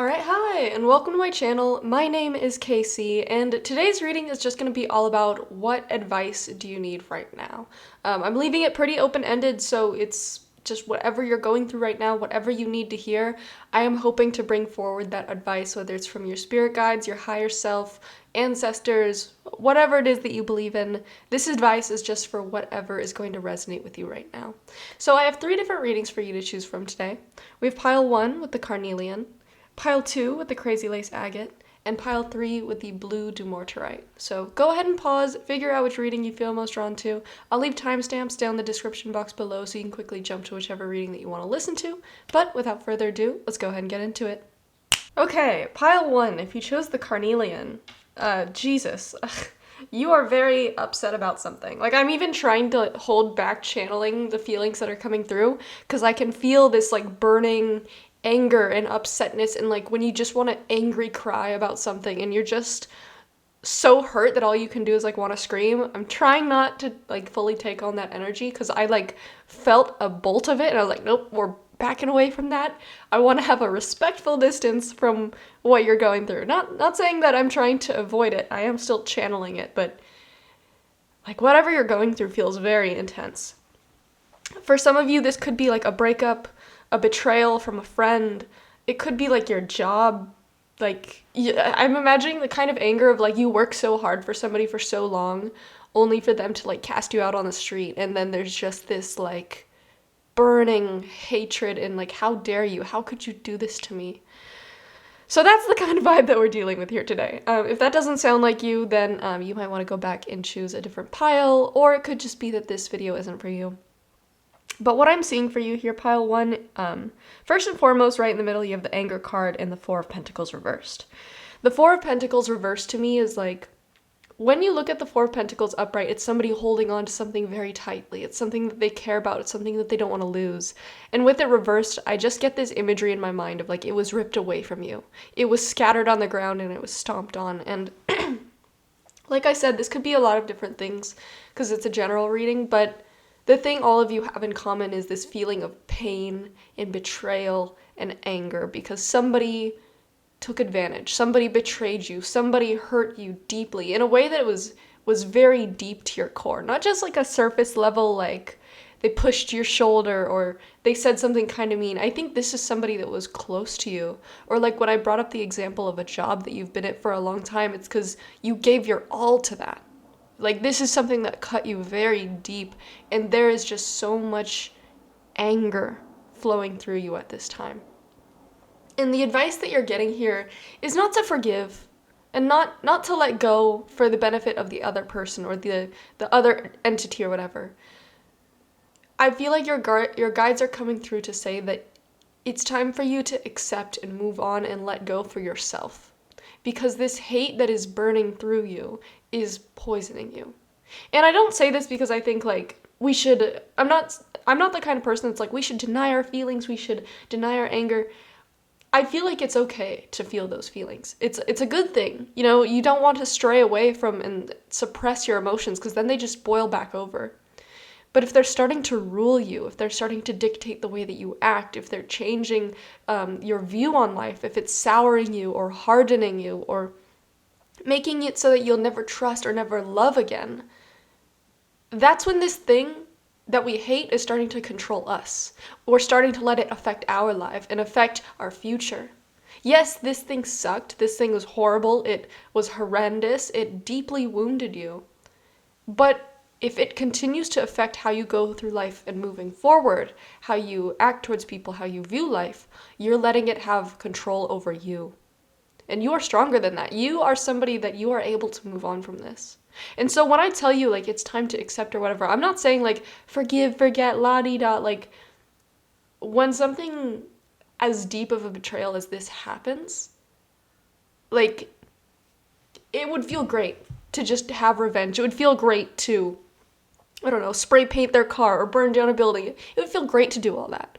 Alright, hi, and welcome to my channel. My name is Casey, and today's reading is just going to be all about what advice do you need right now. I'm leaving it pretty open-ended, so it's just whatever you're going through right now, whatever you need to hear. I am hoping to bring forward that advice, whether it's from your spirit guides, your higher self, ancestors, whatever it is that you believe in. This advice is just for whatever is going to resonate with you right now. So I have 3 different readings for you to choose from today. We have pile 1 with the carnelian, pile 2 with the crazy lace agate, and pile 3 with the blue dumortierite. So go ahead and pause, figure out which reading you feel most drawn to. I'll leave timestamps down in the description box below so you can quickly jump to whichever reading that you want to listen to. But without further ado, let's go ahead and get into it. Okay, pile 1, if you chose the carnelian, Jesus. You are very upset about something. Like, I'm even trying to hold back channeling the feelings that are coming through, because I can feel this, like, burning anger and upsetness, and, like, when you just want to angry cry about something, and you're just so hurt that all you can do is, like, want to scream. I'm trying not to, like, fully take on that energy, because I, like, felt a bolt of it, and I was like, nope, we're backing away from that. I want to have a respectful distance from what you're going through. Not saying that I'm trying to avoid it. I am still channeling it, but like whatever you're going through feels very intense. For some of you, this could be like a breakup, a betrayal from a friend. It could be like your job. Like, I'm imagining the kind of anger of like you work so hard for somebody for so long, only for them to like cast you out on the street, and then there's just this like burning hatred and like, how dare you? How could you do this to me? So that's the kind of vibe that we're dealing with here today. If that doesn't sound like you, then you might want to go back and choose a different pile, or it could just be that this video isn't for you. But what I'm seeing for you here, pile 1, first and foremost, right in the middle, you have the anger card and the 4 of Pentacles reversed. The 4 of Pentacles reversed to me is like, when you look at the 4 of Pentacles upright, it's somebody holding on to something very tightly. It's something that they care about. It's something that they don't want to lose. And with it reversed, I just get this imagery in my mind of like it was ripped away from you. It was scattered on the ground and it was stomped on. And like I said, this could be a lot of different things because it's a general reading, but the thing all of you have in common is this feeling of pain and betrayal and anger because somebody took advantage, somebody betrayed you, somebody hurt you deeply in a way that was very deep to your core. Not just like a surface level, like they pushed your shoulder or they said something kind of mean. I think this is somebody that was close to you. Or like when I brought up the example of a job that you've been at for a long time, it's because you gave your all to that. Like this is something that cut you very deep, and there is just so much anger flowing through you at this time. And the advice that you're getting here is not to forgive and not to let go for the benefit of the other person or the other entity or whatever. I feel like your guides are coming through to say that it's time for you to accept and move on and let go for yourself. Because this hate that is burning through you is poisoning you. And I don't say this because I think like we should, I'm not the kind of person that's like we should deny our feelings, we should deny our anger. I feel like it's okay to feel those feelings. It's a good thing. You know, you don't want to stray away from and suppress your emotions because then they just boil back over. But if they're starting to rule you, if they're starting to dictate the way that you act, if they're changing your view on life, if it's souring you or hardening you or making it so that you'll never trust or never love again, that's when this thing that we hate is starting to control us. We're starting to let it affect our life and affect our future. Yes, this thing sucked. This thing was horrible. It was horrendous. It deeply wounded you. But if it continues to affect how you go through life and moving forward, how you act towards people, how you view life, you're letting it have control over you. And you are stronger than that. You are somebody that you are able to move on from this. And so when I tell you, like, it's time to accept or whatever, I'm not saying, like, forgive, forget, la-di-da. Like, when something as deep of a betrayal as this happens, like, it would feel great to just have revenge. It would feel great to, I don't know, spray paint their car or burn down a building. It would feel great to do all that.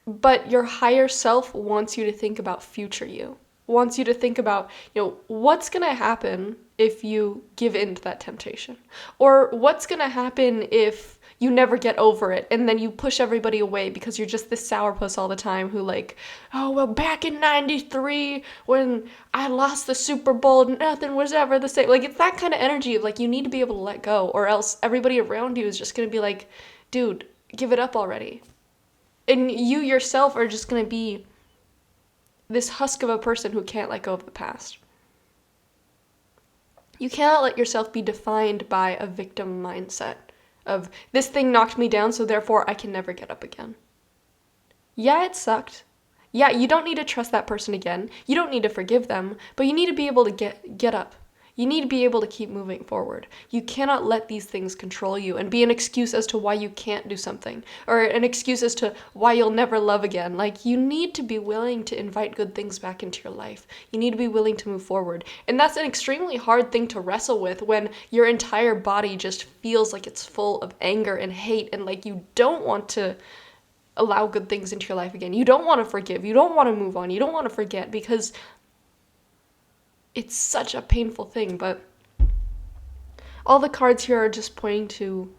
But your higher self wants you to think about future you. Wants you to think about, you know, what's going to happen if you give in to that temptation? Or what's going to happen if you never get over it, and then you push everybody away because you're just this sourpuss all the time who like, oh, well, back in 93 when I lost the Super Bowl, nothing was ever the same. Like, it's that kind of energy of like, you need to be able to let go, or else everybody around you is just going to be like, dude, give it up already. And you yourself are just going to be this husk of a person who can't let go of the past. You cannot let yourself be defined by a victim mindset of, this thing knocked me down, so therefore I can never get up again. Yeah, it sucked. Yeah, you don't need to trust that person again. You don't need to forgive them, but you need to be able to get up. You need to be able to keep moving forward. You cannot let these things control you and be an excuse as to why you can't do something, or an excuse as to why you'll never love again. Like, you need to be willing to invite good things back into your life. You need to be willing to move forward. And that's an extremely hard thing to wrestle with when your entire body just feels like it's full of anger and hate, and like you don't want to allow good things into your life again. You don't want to forgive. You don't want to move on. You don't want to forget, because it's such a painful thing. But all the cards here are just pointing to,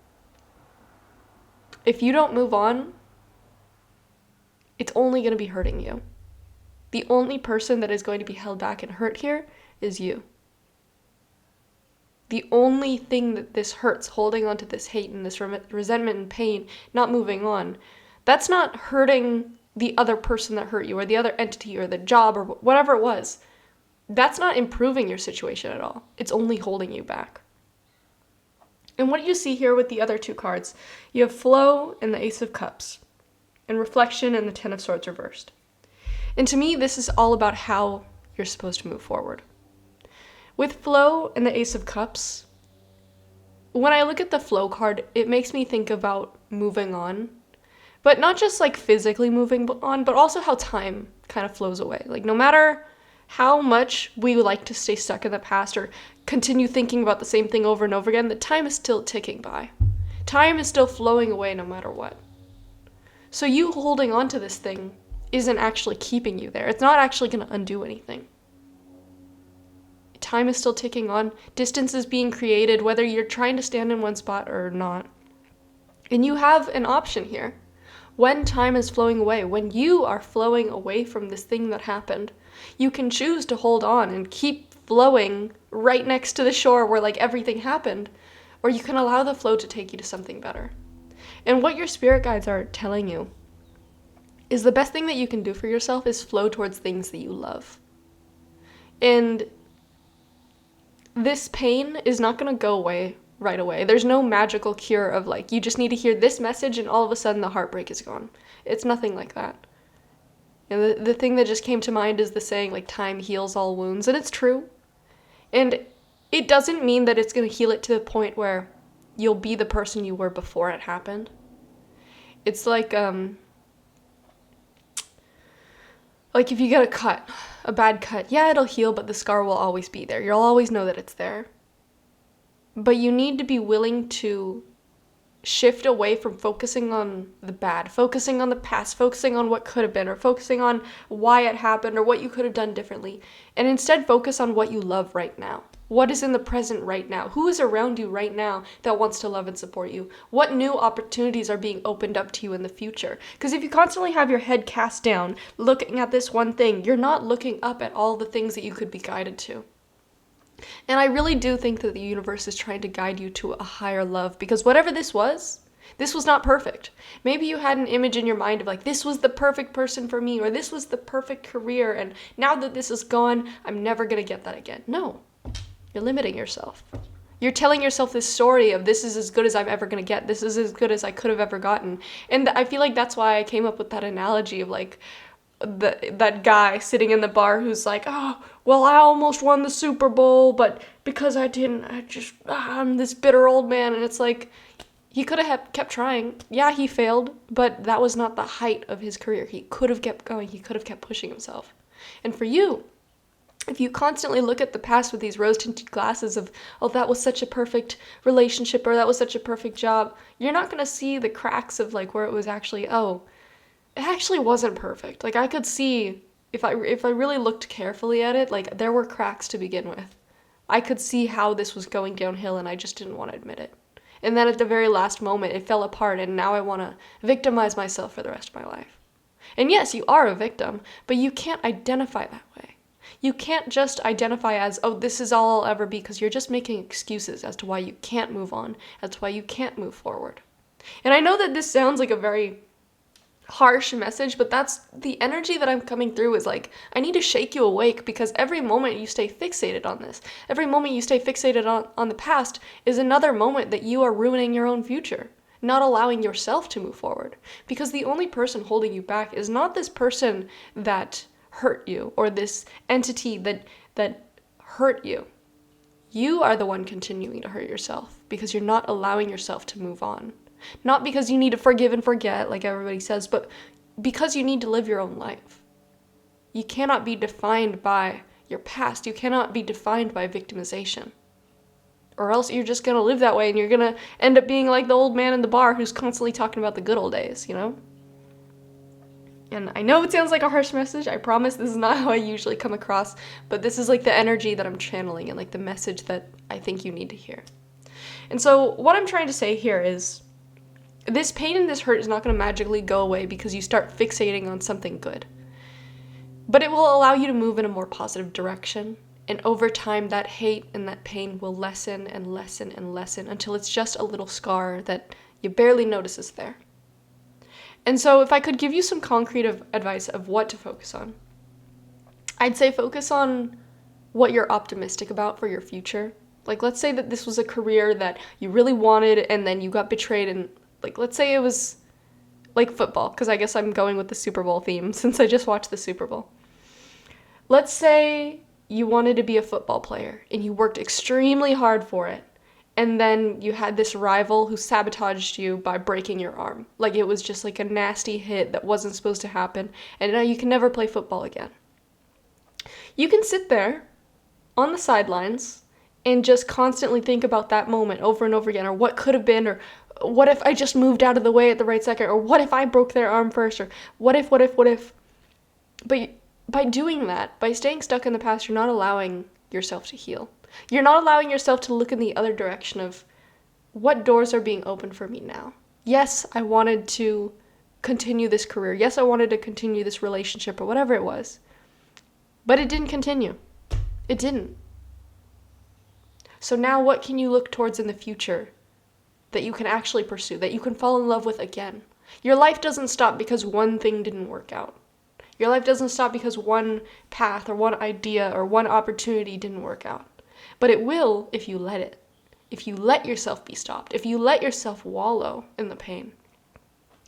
if you don't move on, it's only going to be hurting you. The only person that is going to be held back and hurt here is you. The only thing that this hurts, holding on to this hate and this resentment and pain, not moving on, that's not hurting the other person that hurt you, or the other entity, or the job, or whatever it was. That's not improving your situation at all. It's only holding you back. And what do you see here with the other two cards? You have Flow and the Ace of Cups, and Reflection and the Ten of Swords reversed. And to me, this is all about how you're supposed to move forward. With Flow and the Ace of Cups, when I look at the Flow card, it makes me think about moving on. But not just like physically moving on, but also how time kind of flows away. Like, no matter how much we would like to stay stuck in the past or continue thinking about the same thing over and over again, the time is still ticking by. Time is still flowing away no matter what. So you holding on to this thing isn't actually keeping you there. It's not actually going to undo anything. Time is still ticking on. Distance is being created, whether you're trying to stand in one spot or not. And you have an option here. When time is flowing away, when you are flowing away from this thing that happened, you can choose to hold on and keep flowing right next to the shore where like everything happened, or you can allow the flow to take you to something better. And what your spirit guides are telling you is the best thing that you can do for yourself is flow towards things that you love. And this pain is not going to go away right away. There's no magical cure of like, you just need to hear this message and all of a sudden the heartbreak is gone. It's nothing like that. And the thing that just came to mind is the saying, like, time heals all wounds, and it's true. And it doesn't mean that it's going to heal it to the point where you'll be the person you were before it happened. It's like if you get a cut, a bad cut, yeah, it'll heal, but the scar will always be there. You'll always know that it's there. But you need to be willing to shift away from focusing on the bad, focusing on the past, focusing on what could have been, or focusing on why it happened, or what you could have done differently, and instead focus on what you love right now. What is in the present right now? Who is around you right now that wants to love and support you? What new opportunities are being opened up to you in the future? Because if you constantly have your head cast down, looking at this one thing, you're not looking up at all the things that you could be guided to. And I really do think that the universe is trying to guide you to a higher love, because whatever this was not perfect. Maybe you had an image in your mind of like, this was the perfect person for me, or this was the perfect career, and now that this is gone, I'm never going to get that again. No, you're limiting yourself. You're telling yourself this story of, this is as good as I'm ever going to get. This is as good as I could have ever gotten. And I feel like that's why I came up with that analogy of like, that guy sitting in the bar who's like, oh, well, I almost won the Super Bowl, but because I didn't, I'm this bitter old man. And it's like, he could have kept trying. Yeah, he failed, but that was not the height of his career. He could have kept going. He could have kept pushing himself. And for you, if you constantly look at the past with these rose-tinted glasses of, oh, that was such a perfect relationship, or that was such a perfect job, you're not going to see the cracks of like where it was actually, oh, it actually wasn't perfect. Like, I could see, if I really looked carefully at it, like, there were cracks to begin with. I could see how this was going downhill, and I just didn't want to admit it. And then at the very last moment, it fell apart, and now I want to victimize myself for the rest of my life. And yes, you are a victim, but you can't identify that way. You can't just identify as, oh, this is all I'll ever be, because you're just making excuses as to why you can't move on, as to why you can't move forward. And I know that this sounds like a very harsh message, but that's the energy that I'm coming through is like, I need to shake you awake, because every moment you stay fixated on this, every moment you stay fixated on the past is another moment that you are ruining your own future, not allowing yourself to move forward. Because the only person holding you back is not this person that hurt you or this entity that hurt you. You are the one continuing to hurt yourself because you're not allowing yourself to move on. Not because you need to forgive and forget, like everybody says, but because you need to live your own life. You cannot be defined by your past. You cannot be defined by victimization. Or else you're just going to live that way, and you're going to end up being like the old man in the bar who's constantly talking about the good old days, you know? And I know it sounds like a harsh message. I promise this is not how I usually come across, but this is like the energy that I'm channeling and like the message that I think you need to hear. And so what I'm trying to say here is, this pain and this hurt is not going to magically go away because you start fixating on something good. But it will allow you to move in a more positive direction. And over time, that hate and that pain will lessen and lessen and lessen until it's just a little scar that you barely notice is there. And so if I could give you some concrete advice of what to focus on, I'd say focus on what you're optimistic about for your future. Like, let's say that this was a career that you really wanted and then you got betrayed, and like, let's say it was like football, because I guess I'm going with the Super Bowl theme since I just watched the Super Bowl. Let's say you wanted to be a football player and you worked extremely hard for it, and then you had this rival who sabotaged you by breaking your arm. Like, it was just like a nasty hit that wasn't supposed to happen, and now you can never play football again. You can sit there on the sidelines and just constantly think about that moment over and over again, or what could have been, or what if I just moved out of the way at the right second, or what if I broke their arm first, or what if. But by doing that, by staying stuck in the past, you're not allowing yourself to heal. You're not allowing yourself to look in the other direction of what doors are being opened for me now. Yes, I wanted to continue this career. Yes, I wanted to continue this relationship or whatever it was. But it didn't continue. It didn't. So now what can you look towards in the future that you can actually pursue, that you can fall in love with again? Your life doesn't stop because one thing didn't work out. Your life doesn't stop because one path or one idea or one opportunity didn't work out. But it will if you let it. If you let yourself be stopped. If you let yourself wallow in the pain.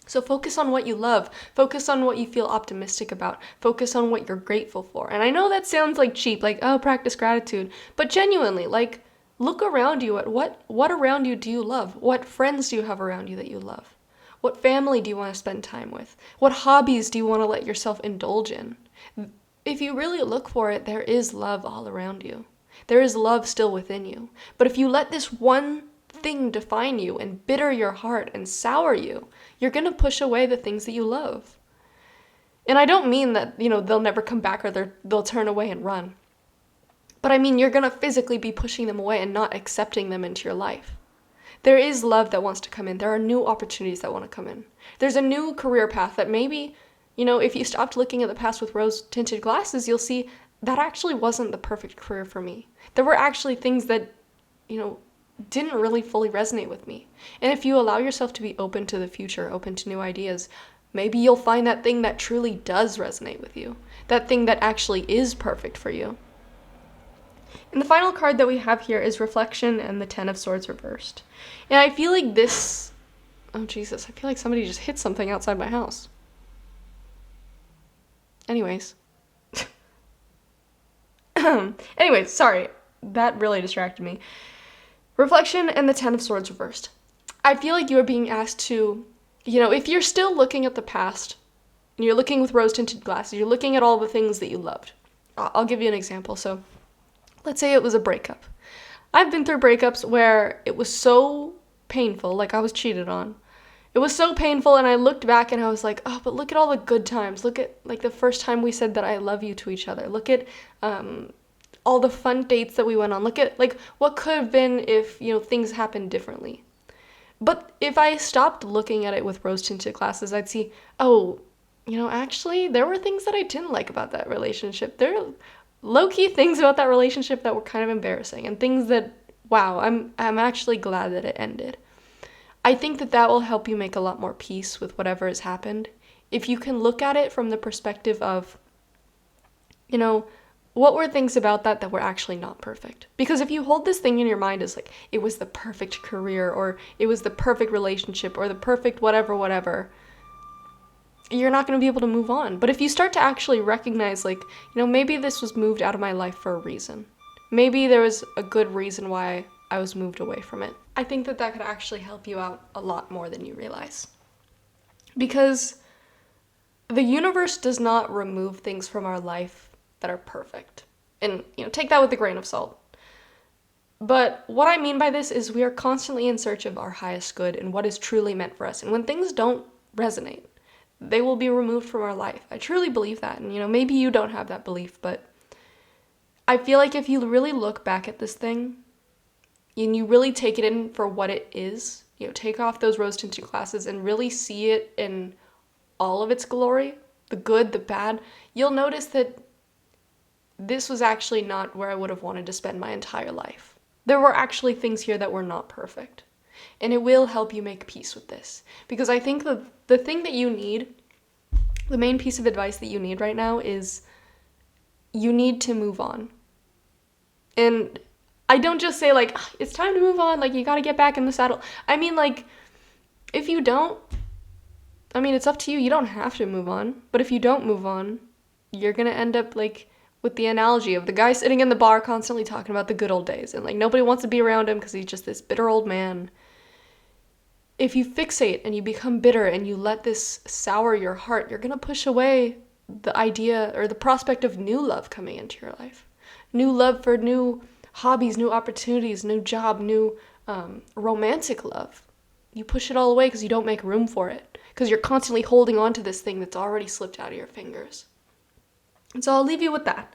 So focus on what you love. Focus on what you feel optimistic about. Focus on what you're grateful for. And I know that sounds like cheap, like, oh, practice gratitude. But genuinely, like, look around you at what around you do you love? What friends do you have around you that you love? What family do you want to spend time with? What hobbies do you want to let yourself indulge in? If you really look for it, there is love all around you. There is love still within you. But if you let this one thing define you and bitter your heart and sour you, you're going to push away the things that you love. And I don't mean that, they'll never come back or they'll turn away and run. But I mean, you're going to physically be pushing them away and not accepting them into your life. There is love that wants to come in. There are new opportunities that want to come in. There's a new career path that maybe, if you stopped looking at the past with rose-tinted glasses, you'll see that actually wasn't the perfect career for me. There were actually things that, didn't really fully resonate with me. And if you allow yourself to be open to the future, open to new ideas, maybe you'll find that thing that truly does resonate with you. That thing that actually is perfect for you. And the final card that we have here is Reflection and the Ten of Swords reversed. And I feel like this... Oh, Jesus. I feel like somebody just hit something outside my house. Anyways. Sorry. That really distracted me. Reflection and the Ten of Swords reversed. I feel like you are being asked to, if you're still looking at the past, and you're looking with rose-tinted glasses, you're looking at all the things that you loved. I'll give you an example. So, let's say it was a breakup. I've been through breakups where it was so painful, like I was cheated on. It was so painful, and I looked back and I was like, oh, but look at all the good times. Look at, like, the first time we said that I love you to each other. Look at all the fun dates that we went on. Look at, like, what could have been if, things happened differently. But if I stopped looking at it with rose-tinted glasses, I'd see, oh, actually, there were things that I didn't like about that relationship. There are low-key things about that relationship that were kind of embarrassing, and things that, wow, I'm actually glad that it ended. I think that will help you make a lot more peace with whatever has happened. If you can look at it from the perspective of, what were things about that were actually not perfect? Because if you hold this thing in your mind as like, it was the perfect career, or it was the perfect relationship, or the perfect whatever, you're not going to be able to move on. But if you start to actually recognize, like, maybe this was moved out of my life for a reason. Maybe there was a good reason why I was moved away from it. I think that could actually help you out a lot more than you realize. Because the universe does not remove things from our life that are perfect. And, take that with a grain of salt. But what I mean by this is we are constantly in search of our highest good and what is truly meant for us. And when things don't resonate, they will be removed from our life. I truly believe that. And, maybe you don't have that belief, but I feel like if you really look back at this thing and you really take it in for what it is, take off those rose-tinted glasses and really see it in all of its glory, the good, the bad, you'll notice that this was actually not where I would have wanted to spend my entire life. There were actually things here that were not perfect. And it will help you make peace with this. Because I think the thing that you need, the main piece of advice that you need right now is you need to move on. And I don't just say, like, it's time to move on, like, you gotta get back in the saddle. I mean, like, if you don't, it's up to you. You don't have to move on. But if you don't move on, you're gonna end up, like, with the analogy of the guy sitting in the bar constantly talking about the good old days. And, like, nobody wants to be around him because he's just this bitter old man. If you fixate and you become bitter and you let this sour your heart, you're gonna push away the idea or the prospect of new love coming into your life. New love for new hobbies, new opportunities, new job, new romantic love. You push it all away because you don't make room for it. Because you're constantly holding on to this thing that's already slipped out of your fingers. And so I'll leave you with that.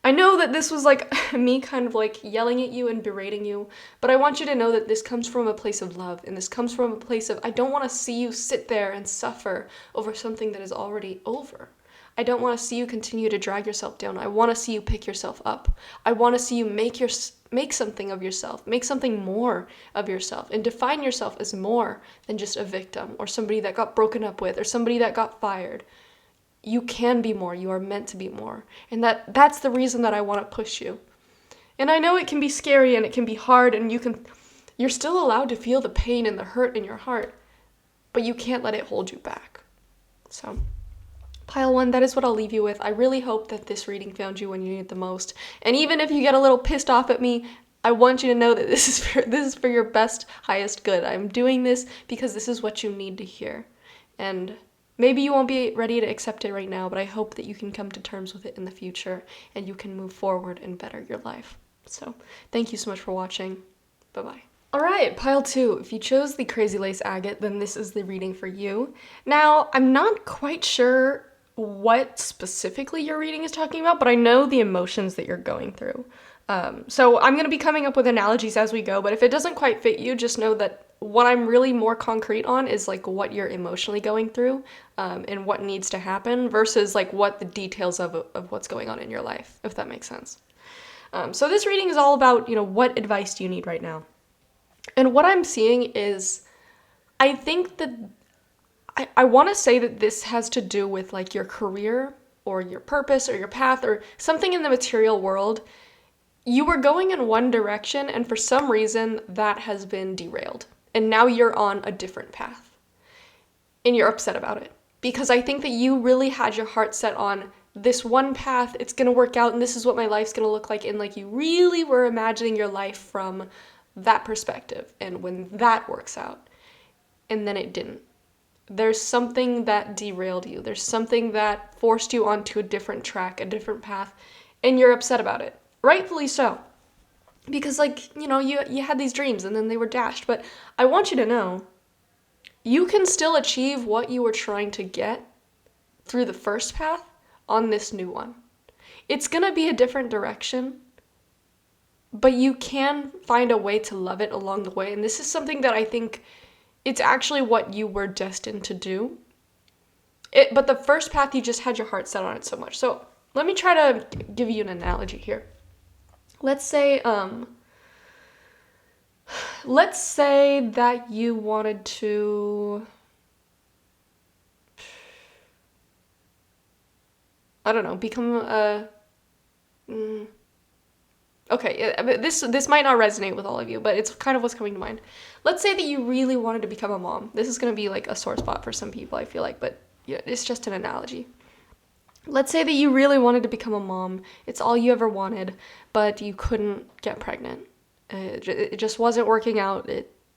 I know that this was like me kind of like yelling at you and berating you, but I want you to know that this comes from a place of love, and this comes from a place of I don't want to see you sit there and suffer over something that is already over. I don't want to see you continue to drag yourself down. I want to see you pick yourself up. I want to see you make something of yourself, make something more of yourself, and define yourself as more than just a victim or somebody that got broken up with or somebody that got fired. You can be more. You are meant to be more. And that's the reason that I want to push you. And I know it can be scary and it can be hard, and you're still allowed to feel the pain and the hurt in your heart, but you can't let it hold you back. So, pile one, that is what I'll leave you with. I really hope that this reading found you when you need it the most. And even if you get a little pissed off at me, I want you to know that this is for your best, highest good. I'm doing this because this is what you need to hear. And maybe you won't be ready to accept it right now, but I hope that you can come to terms with it in the future and you can move forward and better your life. So, thank you so much for watching. Bye-bye. Alright, pile 2. If you chose the Crazy Lace Agate, then this is the reading for you. Now, I'm not quite sure what specifically your reading is talking about, but I know the emotions that you're going through. So I'm going to be coming up with analogies as we go, but if it doesn't quite fit you, just know that what I'm really more concrete on is like what you're emotionally going through and what needs to happen versus like what the details of what's going on in your life, if that makes sense. So this reading is all about, what advice do you need right now? And what I'm seeing is, I think that I want to say that this has to do with like your career or your purpose or your path or something in the material world. You were going in one direction and for some reason that has been derailed. And now you're on a different path. And you're upset about it. Because I think that you really had your heart set on this one path, it's going to work out and this is what my life's going to look like. And like you really were imagining your life from that perspective. And when that works out, and then it didn't. There's something that derailed you. There's something that forced you onto a different track, a different path, and you're upset about it. Rightfully so. Because, like, you had these dreams and then they were dashed. But I want you to know, you can still achieve what you were trying to get through the first path on this new one. It's going to be a different direction, but you can find a way to love it along the way. And this is something that I think It's actually what you were destined to do. But the first path, you just had your heart set on it so much. So let me try to give you an analogy here. Let's say that you wanted to, I don't know, become a, okay, this might not resonate with all of you, but it's kind of what's coming to mind. Let's say that you really wanted to become a mom. This is going to be like a sore spot for some people, I feel like, but yeah, it's just an analogy. Let's say that you really wanted to become a mom. It's all you ever wanted, but you couldn't get pregnant. It just wasn't working out.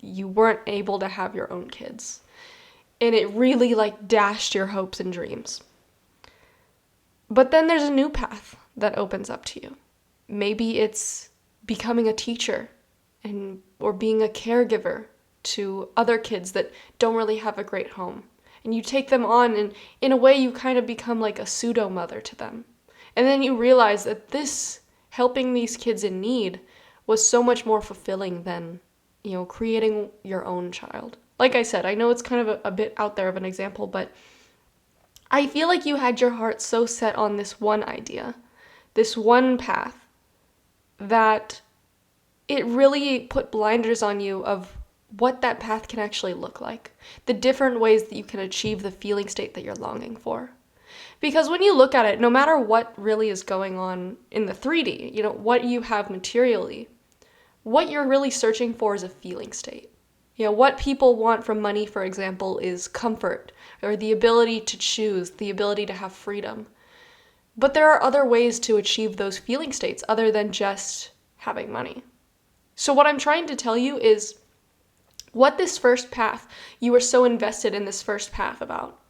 You weren't able to have your own kids. And it really like dashed your hopes and dreams. But then there's a new path that opens up to you. Maybe it's becoming a teacher or being a caregiver to other kids that don't really have a great home. And you take them on, and in a way you kind of become like a pseudo-mother to them. And then you realize that helping these kids in need was so much more fulfilling than, creating your own child. Like I said, I know it's kind of a bit out there of an example, but I feel like you had your heart so set on this one idea, this one path, that it really put blinders on you of what that path can actually look like, the different ways that you can achieve the feeling state that you're longing for. Because when you look at it, no matter what really is going on in the 3D, what you have materially, what you're really searching for is a feeling state. What people want from money, for example, is comfort, or the ability to choose, the ability to have freedom. But there are other ways to achieve those feeling states other than just having money. So what I'm trying to tell you is what this first path, you were so invested in this first path about.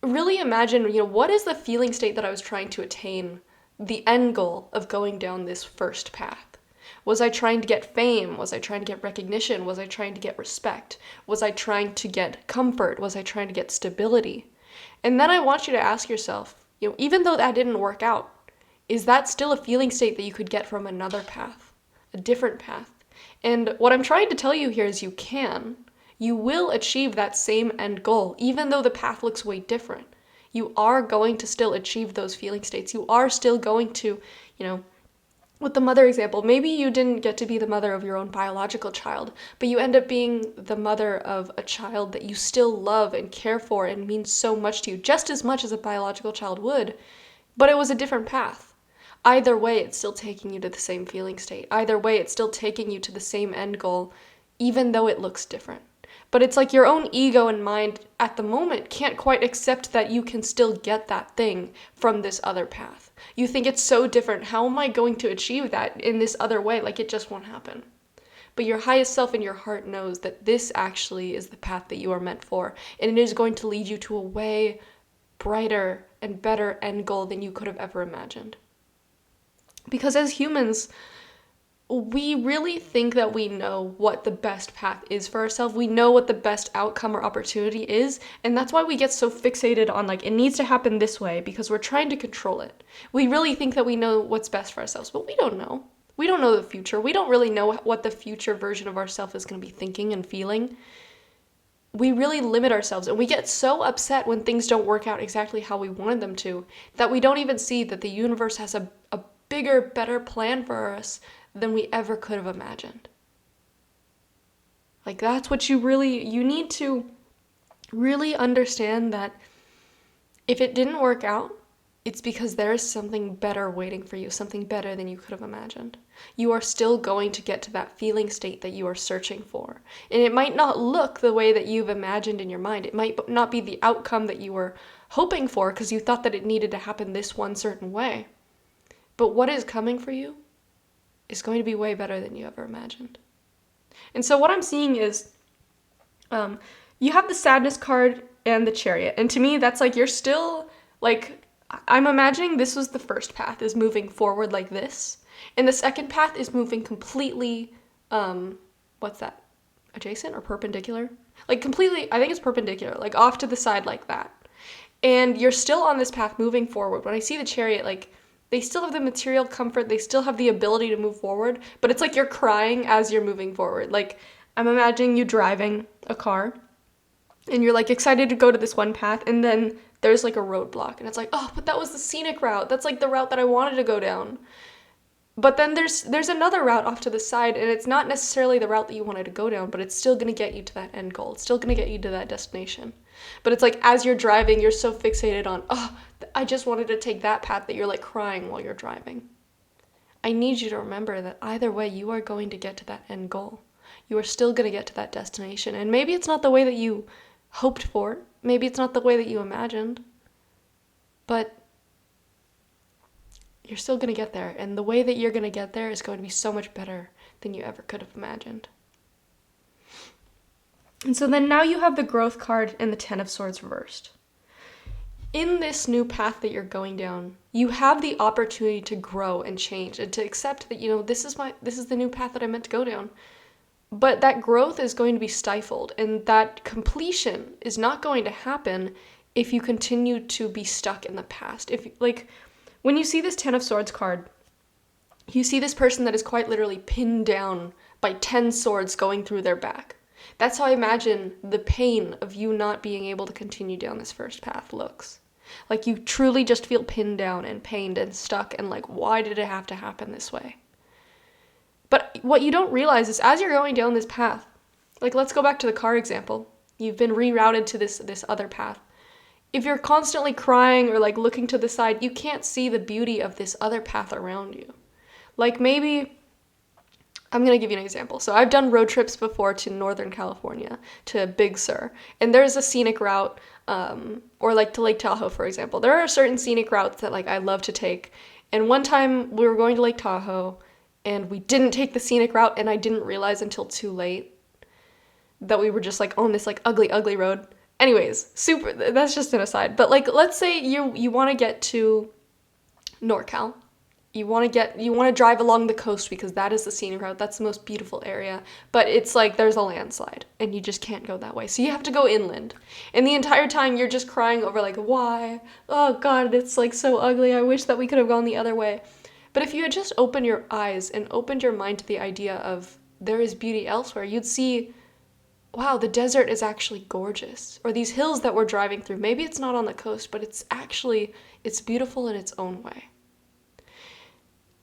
Really imagine, what is the feeling state that I was trying to attain, the end goal of going down this first path? Was I trying to get fame? Was I trying to get recognition? Was I trying to get respect? Was I trying to get comfort? Was I trying to get stability? And then I want you to ask yourself, even though that didn't work out, is that still a feeling state that you could get from another path, a different path? And what I'm trying to tell you here is you will achieve that same end goal, even though the path looks way different. You are going to still achieve those feeling states. You are still going to, with the mother example, maybe you didn't get to be the mother of your own biological child, but you end up being the mother of a child that you still love and care for and means so much to you, just as much as a biological child would, but it was a different path. Either way, it's still taking you to the same feeling state. Either way, it's still taking you to the same end goal, even though it looks different. But it's like your own ego and mind at the moment can't quite accept that you can still get that thing from this other path. You think it's so different. How am I going to achieve that in this other way? Like, it just won't happen. But your highest self in your heart knows that this actually is the path that you are meant for, and it is going to lead you to a way brighter and better end goal than you could have ever imagined. Because as humans, we really think that we know what the best path is for ourselves. We know what the best outcome or opportunity is, and that's why we get so fixated on it needs to happen this way because we're trying to control it. We really think that we know what's best for ourselves, but we don't know. We don't know the future. We don't really know what the future version of ourselves is going to be thinking and feeling. We really limit ourselves, and we get so upset when things don't work out exactly how we wanted them to, that we don't even see that the universe has a bigger, better plan for us than we ever could have imagined. That's what you need to really understand, that if it didn't work out, it's because there is something better waiting for you, something better than you could have imagined. You are still going to get to that feeling state that you are searching for. And it might not look the way that you've imagined in your mind. It might not be the outcome that you were hoping for because you thought that it needed to happen this one certain way. But what is coming for you is going to be way better than you ever imagined. And so what I'm seeing is you have the sadness card and the chariot. And to me, that's you're still, I'm imagining this was the first path, is moving forward like this. And the second path is moving completely, what's that? Adjacent or perpendicular? Completely, I think it's perpendicular, off to the side like that. And you're still on this path moving forward. When I see the chariot, they still have the material comfort, they still have the ability to move forward, but it's you're crying as you're moving forward. I'm imagining you driving a car and you're like excited to go to this one path, and then there's like a roadblock and it's like, oh, but that was the scenic route. That's like the route that I wanted to go down. But then there's another route off to the side, and it's not necessarily the route that you wanted to go down, but it's still going to get you to that end goal. It's still going to get you to that destination. But it's like as you're driving, you're so fixated on, oh, I just wanted to take that path, that you're like crying while you're driving. I need you to remember that either way, you are going to get to that end goal. You are still going to get to that destination. And maybe it's not the way that you hoped for. Maybe it's not the way that you imagined. But you're still going to get there. And the way that you're going to get there is going to be so much better than you ever could have imagined. And so then now you have the growth card and the Ten of Swords reversed. In this new path that you're going down, you have the opportunity to grow and change and to accept that, this is the new path that I meant to go down. But that growth is going to be stifled, and that completion is not going to happen if you continue to be stuck in the past. When you see this Ten of Swords card, you see this person that is quite literally pinned down by 10 swords going through their back. That's how I imagine the pain of you not being able to continue down this first path looks. Like you truly just feel pinned down and pained and stuck and like, why did it have to happen this way? But what you don't realize is as you're going down this path, like let's go back to the car example. You've been rerouted to this other path. If you're constantly crying or like looking to the side, you can't see the beauty of this other path around you. Like maybe, I'm going to give you an example. So I've done road trips before to Northern California, to Big Sur, and there's a scenic route, or like to Lake Tahoe, for example. There are certain scenic routes that like I love to take. And one time we were going to Lake Tahoe and we didn't take the scenic route, and I didn't realize until too late that we were just like on this like ugly road. Anyways, that's just an aside. But like, let's say you want to get to NorCal. You want to drive along the coast because that is the scenic route. That's the most beautiful area. But it's like there's a landslide and you just can't go that way. So you have to go inland. And the entire time you're just crying over like, why? Oh God, it's like so ugly. I wish that we could have gone the other way. But if you had just opened your eyes and opened your mind to the idea of there is beauty elsewhere, you'd see, wow, the desert is actually gorgeous. Or these hills that we're driving through, maybe it's not on the coast, but it's beautiful in its own way.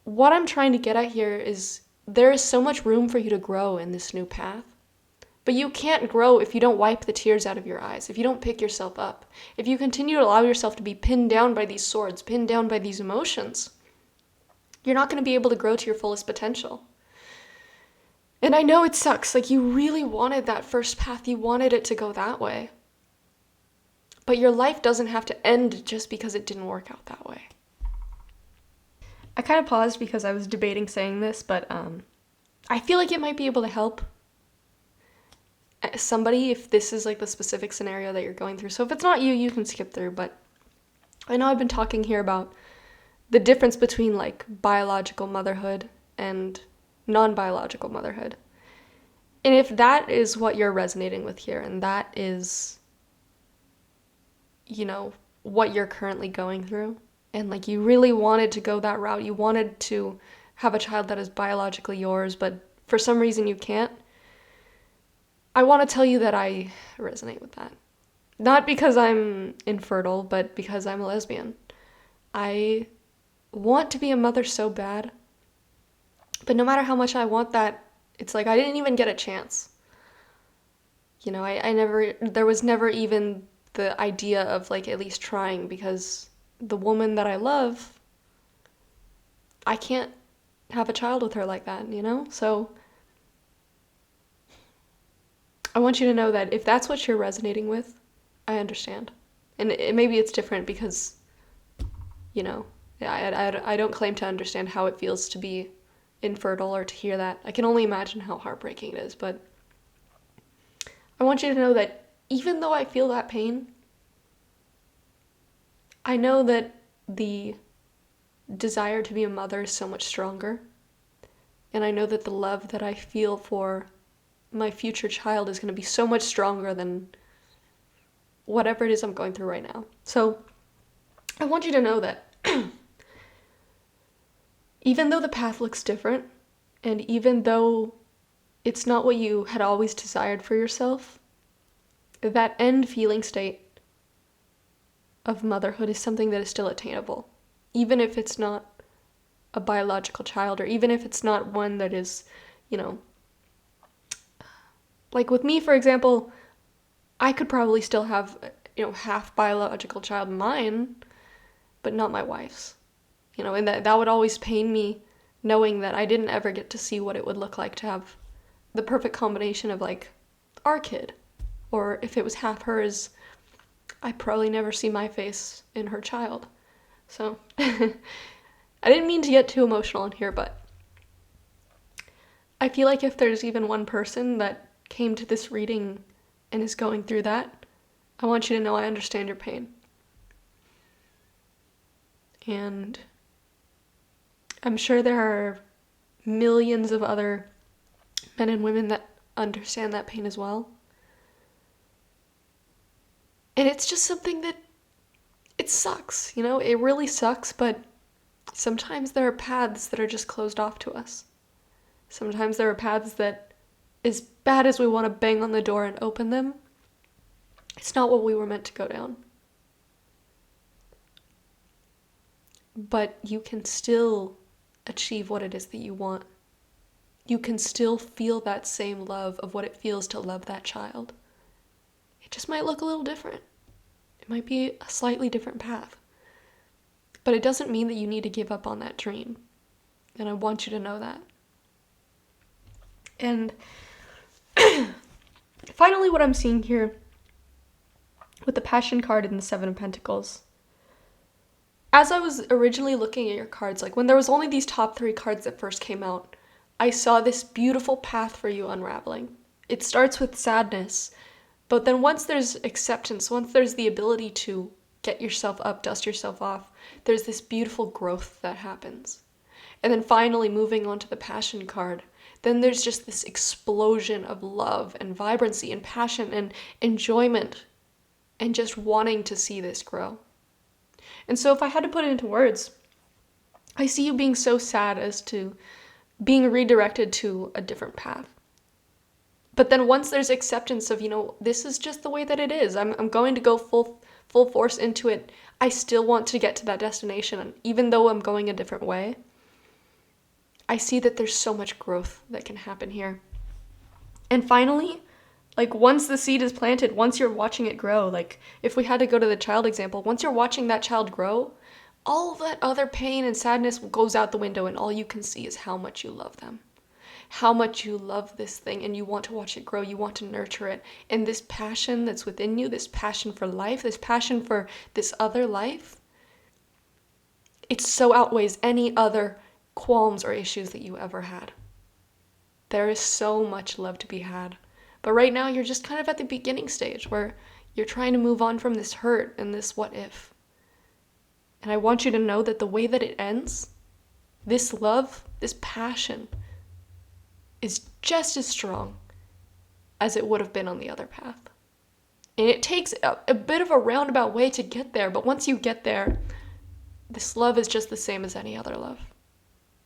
What I'm trying to get at here is there is so much room for you to grow in this new path. But you can't grow if you don't wipe the tears out of your eyes, if you don't pick yourself up, if you continue to allow yourself to be pinned down by these swords, pinned down by these emotions. You're not going to be able to grow to your fullest potential. And I know it sucks, like you really wanted that first path, you wanted it to go that way. But your life doesn't have to end just because it didn't work out that way. I kind of paused because I was debating saying this, but I feel like it might be able to help somebody if this is like the specific scenario that you're going through. So if it's not you, you can skip through, but I know I've been talking here about the difference between like biological motherhood and non-biological motherhood. And if that is what you're resonating with here, and that is, what you're currently going through, and like you really wanted to go that route, you wanted to have a child that is biologically yours, but for some reason you can't, I want to tell you that I resonate with that. Not because I'm infertile, but because I'm a lesbian. I want to be a mother so bad, but no matter how much I want that, it's like I didn't even get a chance. There was never even the idea of like at least trying, because the woman that I love, I can't have a child with her like that, So I want you to know that if that's what you're resonating with, I understand. And maybe it's different because, I don't claim to understand how it feels to be infertile or to hear that. I can only imagine how heartbreaking it is, but I want you to know that even though I feel that pain, I know that the desire to be a mother is so much stronger, and I know that the love that I feel for my future child is going to be so much stronger than whatever it is I'm going through right now. So I want you to know that even though the path looks different, and even though it's not what you had always desired for yourself, that end feeling state of motherhood is something that is still attainable, even if it's not a biological child, or even if it's not one that is, you know, like with me, for example, I could probably still have, half biological child mine, but not my wife's, and that would always pain me, knowing that I didn't ever get to see what it would look like to have the perfect combination of like our kid, or if it was half hers, I'd probably never see my face in her child. So I didn't mean to get too emotional in here, but I feel like if there's even one person that came to this reading and is going through that, I want you to know I understand your pain. And I'm sure there are millions of other men and women that understand that pain as well. And it's just something that, it sucks, it really sucks, but sometimes there are paths that are just closed off to us. Sometimes there are paths that, as bad as we want to bang on the door and open them, it's not what we were meant to go down. But you can still achieve what it is that you want. You can still feel that same love of what it feels to love that child. It just might look a little different. It might be a slightly different path. But it doesn't mean that you need to give up on that dream. And I want you to know that. And finally, what I'm seeing here with the Passion card and the Seven of Pentacles. As I was originally looking at your cards, like when there was only these top 3 cards that first came out, I saw this beautiful path for you unraveling. It starts with sadness, but then once there's acceptance, once there's the ability to get yourself up, dust yourself off, there's this beautiful growth that happens. And then finally moving on to the Passion card, then there's just this explosion of love and vibrancy and passion and enjoyment and just wanting to see this grow. And so if I had to put it into words, I see you being so sad as to being redirected to a different path. But then once there's acceptance of, this is just the way that it is. I'm going to go full force into it. I still want to get to that destination. And even though I'm going a different way, I see that there's so much growth that can happen here. And finally, like once the seed is planted, once you're watching it grow, like if we had to go to the child example, once you're watching that child grow, all of that other pain and sadness goes out the window, and all you can see is how much you love them. How much you love this thing, and you want to watch it grow, you want to nurture it. And this passion that's within you, this passion for life, this passion for this other life, it so outweighs any other qualms or issues that you ever had. There is so much love to be had. But right now you're just kind of at the beginning stage where you're trying to move on from this hurt and this what if. And I want you to know that the way that it ends, this love, this passion, is just as strong as it would have been on the other path. And it takes a bit of a roundabout way to get there, but once you get there, this love is just the same as any other love.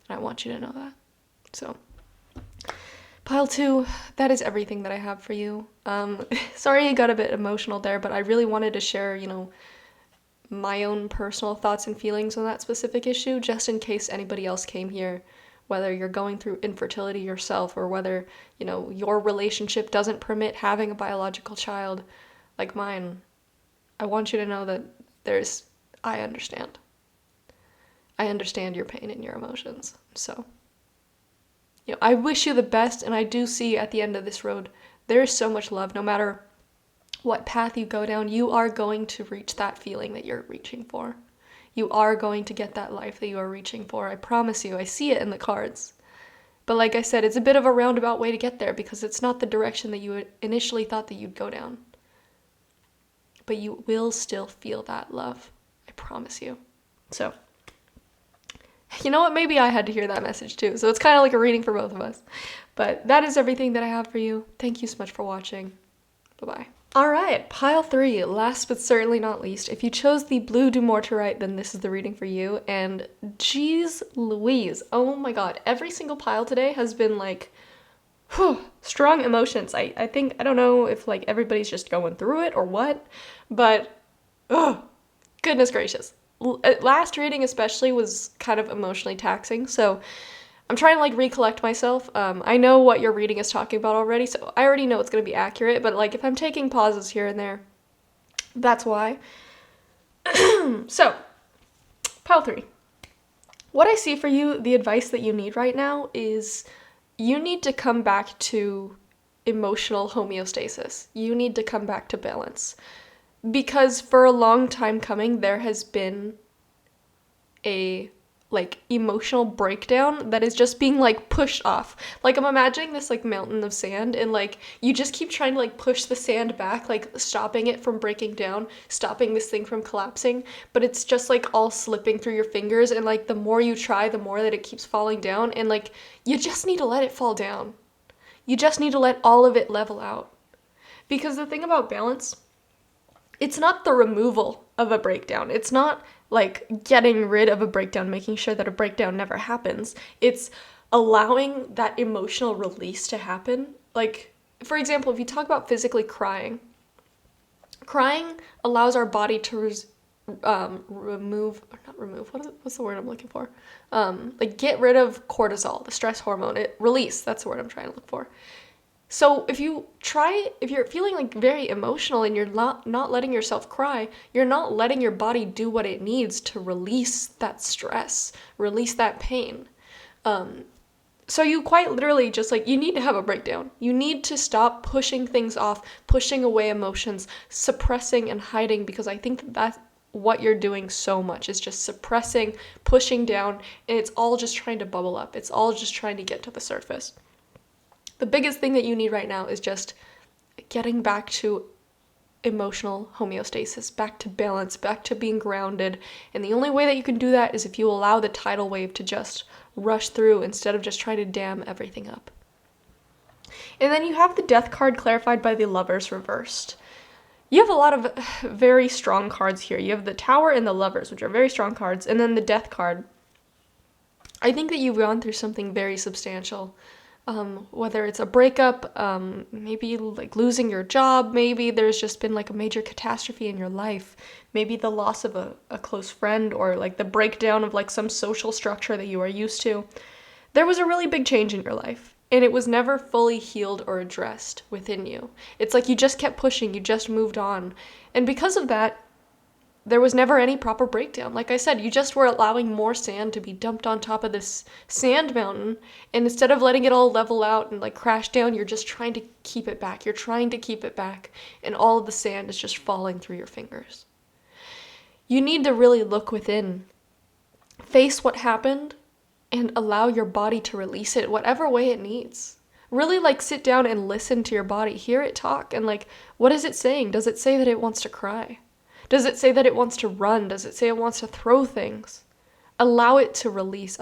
And I want you to know that. So, Pile 2, that is everything that I have for you. Sorry I got a bit emotional there, but I really wanted to share, my own personal thoughts and feelings on that specific issue, just in case anybody else came here, whether you're going through infertility yourself or whether, your relationship doesn't permit having a biological child like mine. I want you to know that I understand. I understand your pain and your emotions. So, I wish you the best, and I do see at the end of this road, there is so much love. No matter what path you go down, you are going to reach that feeling that you're reaching for. You are going to get that life that you are reaching for. I promise you. I see it in the cards. But like I said, it's a bit of a roundabout way to get there because it's not the direction that you initially thought that you'd go down. But you will still feel that love. I promise you. So, you know what? Maybe I had to hear that message too. So it's kind of like a reading for both of us. But that is everything that I have for you. Thank you so much for watching. Bye-bye. Alright, Pile 3, last but certainly not least. If you chose the blue Dumortierite, then this is the reading for you. And geez Louise, oh my god, every single pile today has been like Strong emotions. I think, I don't know if like everybody's just going through it or what, but goodness gracious. Last reading especially was kind of emotionally taxing, so I'm trying to like recollect myself. I know what your reading is talking about already, so I already know it's going to be accurate, but like if I'm taking pauses here and there, that's why. So, pile 3. What I see for you, the advice that you need right now is you need to come back to emotional homeostasis. You need to come back to balance. Because for a long time coming, there has been a like emotional breakdown that is just being like pushed off. Like I'm imagining this like mountain of sand, and like you just keep trying to like push the sand back, like stopping it from breaking down, stopping this thing from collapsing, but it's just like all slipping through your fingers, and like the more you try, the more that it keeps falling down, and like you just need to let it fall down. You just need to let all of it level out. Because the thing about balance, it's not the removal of a breakdown. It's not like getting rid of a breakdown, making sure that a breakdown never happens. It's allowing that emotional release to happen. Like, for example, if you talk about physically crying, crying allows our body to what's the word I'm looking for? Like get rid of cortisol, the stress hormone. That's the word I'm trying to look for. So if you're feeling like very emotional and you're not letting yourself cry, you're not letting your body do what it needs to release that stress, release that pain. So you quite literally just like, you need to have a breakdown. You need to stop pushing things off, pushing away emotions, suppressing and hiding, because I think that's what you're doing so much is just suppressing, pushing down, and it's all just trying to bubble up. It's all just trying to get to the surface. The biggest thing that you need right now is just getting back to emotional homeostasis, back to balance, back to being grounded. And the only way that you can do that is if you allow the tidal wave to just rush through instead of just trying to dam everything up. And then you have the Death card clarified by the Lovers reversed. You have a lot of very strong cards here. You have the Tower and the Lovers, which are very strong cards, and then the Death card. I think that you've gone through something very substantial. Whether it's a breakup, maybe like losing your job, maybe there's just been like a major catastrophe in your life, maybe the loss of a close friend, or like the breakdown of like some social structure that you are used to. There was a really big change in your life, and it was never fully healed or addressed within you. It's like you just kept pushing, you just moved on, and because of that, there was never any proper breakdown. Like I said, you just were allowing more sand to be dumped on top of this sand mountain, and instead of letting it all level out and like crash down, you're just trying to keep it back. You're trying to keep it back, and all of the sand is just falling through your fingers. You need to really look within, face what happened, and allow your body to release it whatever way it needs. Really like sit down and listen to your body, hear it talk, and like, what is it saying? Does it say that it wants to cry? Does it say that it wants to run? Does it say it wants to throw things? Allow it to release.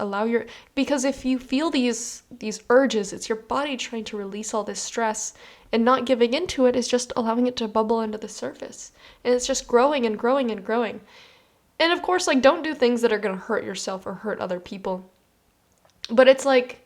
Because if you feel these urges, it's your body trying to release all this stress, and not giving into it is just allowing it to bubble under the surface. And it's just growing and growing and growing. And of course, like, don't do things that are going to hurt yourself or hurt other people. But it's like,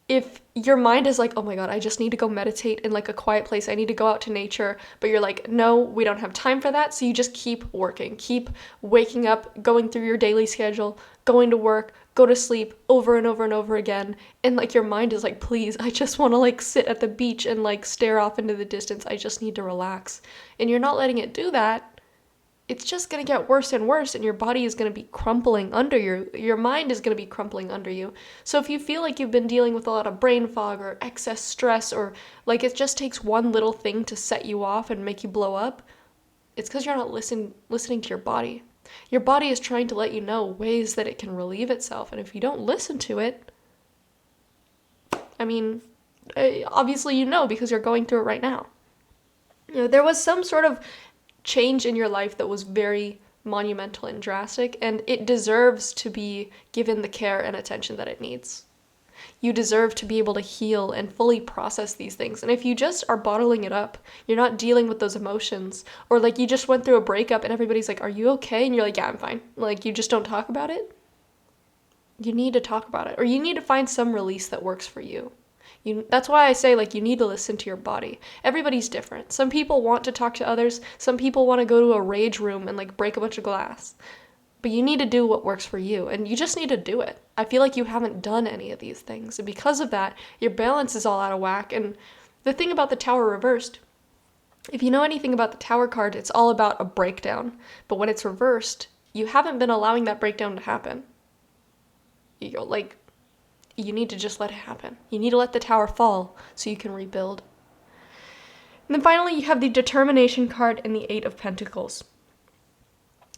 if your mind is like, oh my god, I just need to go meditate in like a quiet place, I need to go out to nature, but you're like, no, we don't have time for that, so you just keep working, keep waking up, going through your daily schedule, going to work, go to sleep over and over and over again, and like your mind is like, please, I just want to like sit at the beach and like stare off into the distance, I just need to relax. And you're not letting it do that. It's just going to get worse and worse, and your body is going to be crumpling under you. Your mind is going to be crumpling under you. So if you feel like you've been dealing with a lot of brain fog or excess stress, or like it just takes one little thing to set you off and make you blow up, it's because you're not listening to your body. Your body is trying to let you know ways that it can relieve itself, and if you don't listen to it, I mean, obviously you know because you're going through it right now. You know, there was some sort of change in your life that was very monumental and drastic, and it deserves to be given the care and attention that it needs. You deserve to be able to heal and fully process these things. And if you just are bottling it up, you're not dealing with those emotions, or like you just went through a breakup and everybody's like, are you okay? And you're like, yeah, I'm fine. Like, you just don't talk about it. You need to talk about it, or you need to find some release that works for you. That's why I say, like, you need to listen to your body. Everybody's different. Some people want to talk to others. Some people want to go to a rage room and, like, break a bunch of glass. But you need to do what works for you, and you just need to do it. I feel like you haven't done any of these things, and because of that, your balance is all out of whack. And the thing about the Tower reversed, if you know anything about the Tower card, it's all about a breakdown. But when it's reversed, you haven't been allowing that breakdown to happen. You need to just let it happen. You need to let the Tower fall so you can rebuild. And then finally, you have the Determination card and the Eight of Pentacles.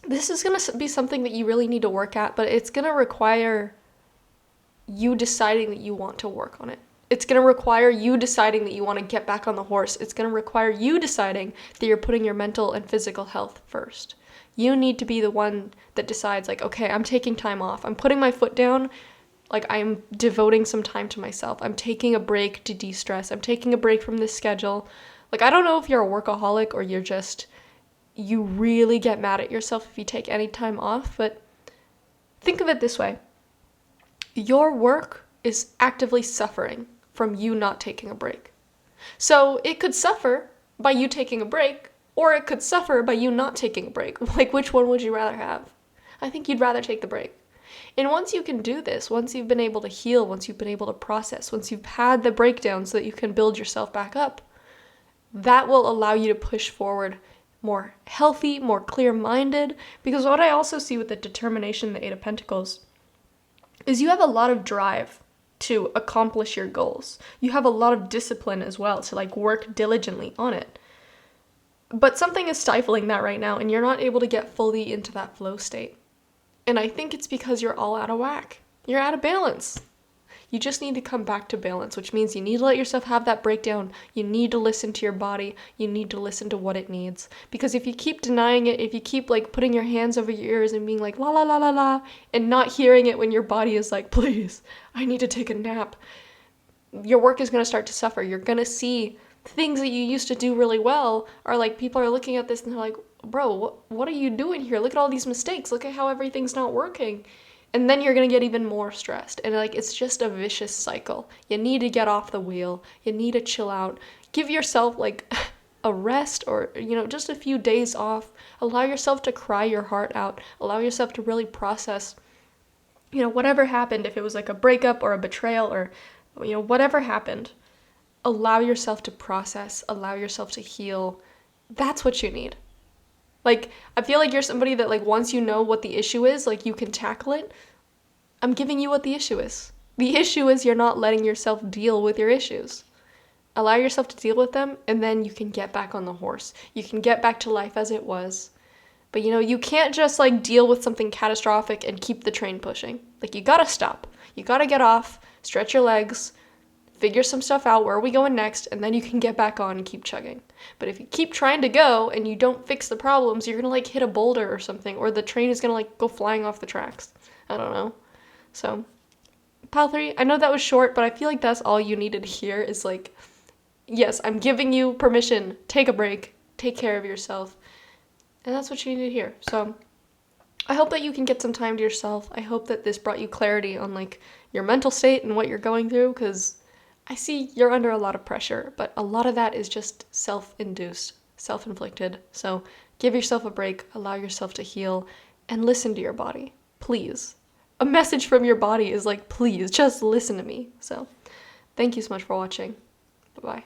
This is going to be something that you really need to work at, but it's going to require you deciding that you want to work on it. It's going to require you deciding that you want to get back on the horse. It's going to require you deciding that you're putting your mental and physical health first. You need to be the one that decides, like, okay, I'm taking time off. I'm putting my foot down. Like, I'm devoting some time to myself. I'm taking a break to de-stress. I'm taking a break from this schedule. Like, I don't know if you're a workaholic or you really get mad at yourself if you take any time off, but think of it this way. Your work is actively suffering from you not taking a break. So it could suffer by you taking a break, or it could suffer by you not taking a break. Like, which one would you rather have? I think you'd rather take the break. And once you can do this, once you've been able to heal, once you've been able to process, once you've had the breakdown so that you can build yourself back up, that will allow you to push forward more healthy, more clear-minded. Because what I also see with the Determination, the Eight of Pentacles, is you have a lot of drive to accomplish your goals. You have a lot of discipline as well to, like, work diligently on it. But something is stifling that right now, and you're not able to get fully into that flow state. And I think it's because you're all out of whack. You're out of balance. You just need to come back to balance, which means you need to let yourself have that breakdown. You need to listen to your body. You need to listen to what it needs. Because if you keep denying it, if you keep, like, putting your hands over your ears and being like, la la la la la, and not hearing it when your body is like, please, I need to take a nap, your work is going to start to suffer. You're going to see things that you used to do really well are like, people are looking at this and they're like, bro, what are you doing here? Look at all these mistakes. Look at how everything's not working. And then you're going to get even more stressed. And, like, it's just a vicious cycle. You need to get off the wheel. You need to chill out. Give yourself, like, a rest or, just a few days off. Allow yourself to cry your heart out. Allow yourself to really process, whatever happened. If it was, like, a breakup or a betrayal or, whatever happened. Allow yourself to process. Allow yourself to heal. That's what you need. Like, I feel like you're somebody that, like, once you know what the issue is, like, you can tackle it. I'm giving you what the issue is. The issue is you're not letting yourself deal with your issues. Allow yourself to deal with them, and then you can get back on the horse. You can get back to life as it was. But, you can't just, like, deal with something catastrophic and keep the train pushing. Like, you gotta stop. You gotta get off, stretch your legs, figure some stuff out, where are we going next, and then you can get back on and keep chugging. But if you keep trying to go and you don't fix the problems, you're gonna, like, hit a boulder or something, or the train is gonna, like, go flying off the tracks. I don't know. So, Pile 3, I know that was short, but I feel like that's all you needed to hear is, like, yes, I'm giving you permission. Take a break. Take care of yourself. And that's what you need to hear. So, I hope that you can get some time to yourself. I hope that this brought you clarity on, like, your mental state and what you're going through, because I see you're under a lot of pressure, but a lot of that is just self-induced, self-inflicted. So give yourself a break, allow yourself to heal, and listen to your body. Please. A message from your body is like, please, just listen to me. So thank you so much for watching. Bye-bye.